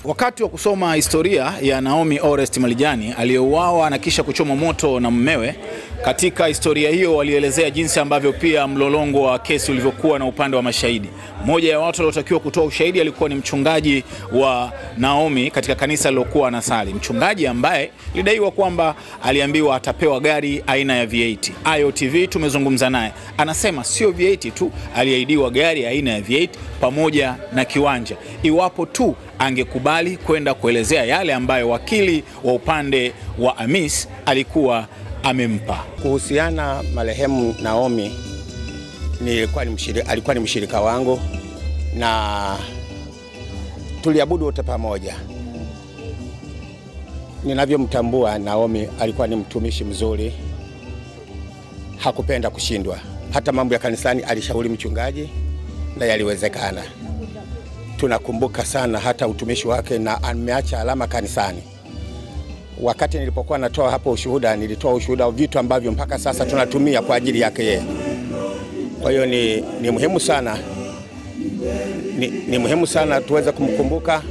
Wakati wa kusoma historia ya Naomi Orest Malijani aliyeuawa na kisha kuchoma moto na mumewe, katika historia hiyo walielezea jinsi ambavyo pia mlolongo wa kesi ulivyokuwa na upande wa mashahidi. Mmoja ya watu waliotakiwa kutoa ushahidi alikuwa ni mchungaji wa Naomi katika kanisa lilokuwa anasali. Mchungaji ambaye lidaiwa kwamba aliambiwa atapewa gari aina ya V8. IOTV tumezungumza naye. Anasema sio V8 tu, aliahidiwa gari aina ya V8 pamoja na kiwanja iwapo tu angekubali kwenda kuelezea yale ambayo wakili wa upande wa Amis alikuwa amempa. Kuhusiana marehemu Naomi, alikuwa ni mshirika wangu na tuliabudu wote pamoja. Ninavyomtambua Naomi, alikuwa ni mtumishi mzuri, hakupenda kushindwa. Hata mambo ya kanisani alishauri mchungaji na yaliwezekana. Tunakumbuka sana hata utumishi wake na ameacha alama kanisani. Wakati nilipokuwa natoa hapo ushuhuda, nilitoa ushuhuda wa vitu ambavyo mpaka sasa tunatumia kwa ajili yake yeye. Kwa hiyo ni muhimu sana, ni muhimu sana tuweze kumkumbuka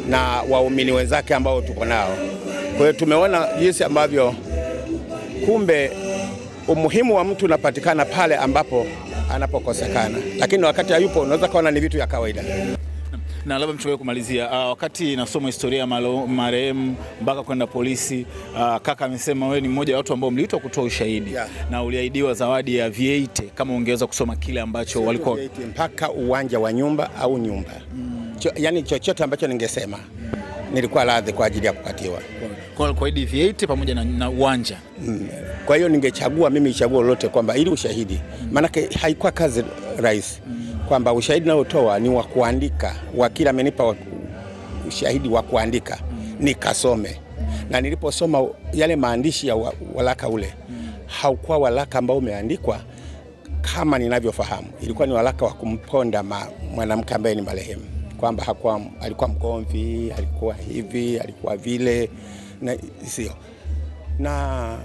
na waumini wenzake ambao tuko nao. Kwa hiyo tumeona jinsi ambavyo kumbe umuhimu wa mtu unapatikana pale ambapo anapokosekana, lakini wakati hayupo unaweza kuona ni vitu ya kawaida. Na labda mchukue kumalizia, wakati nasoma historia ya marehemu mpaka kwenda polisi, kaka amesema wewe ni mmoja wa watu ambao mliitwa kutoa ushahidi, na uliahidiwa zawadi ya V8 kama ungeweza kusoma kile ambacho walikuwa mpaka uwanja wa nyumba au nyumba. Yaani chochote ambacho ningesema nilikuwa radhi kwa ajili ya kupatiwa. Kwa V8 pamoja na uwanja. Kwa hiyo ningechagua mimi chaguo lolote kwamba ili ushahidi, maana haikuwa kazi rahisi. Kwamba ushahidi naotoa ni wa kuandika, wakili amenipa ushahidi wa kuandika, nikasome. Na niliposoma yale maandishi ya walaka ule, haukuwa walaka ambao umeandikwa kama ninavyofahamu. Ilikuwa ni walaka wa kumponda mwanamke ambaye ni marehemu, kwamba alikuwa mgomvi, alikuwa hivi, alikuwa vile, na sio. Na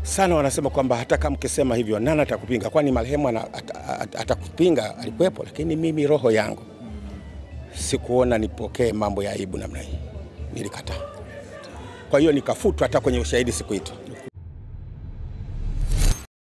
sana wanasema kwamba hata kama mkisema hivyo nani atakupinga, kwani marehemu atakupinga, alikuwepo. Lakini mimi roho yangu sikuona nipokee mambo ya aibu namna hii, nilikataa. Kwa hiyo nikafutwa hata kwenye ushahidi siku hiyo.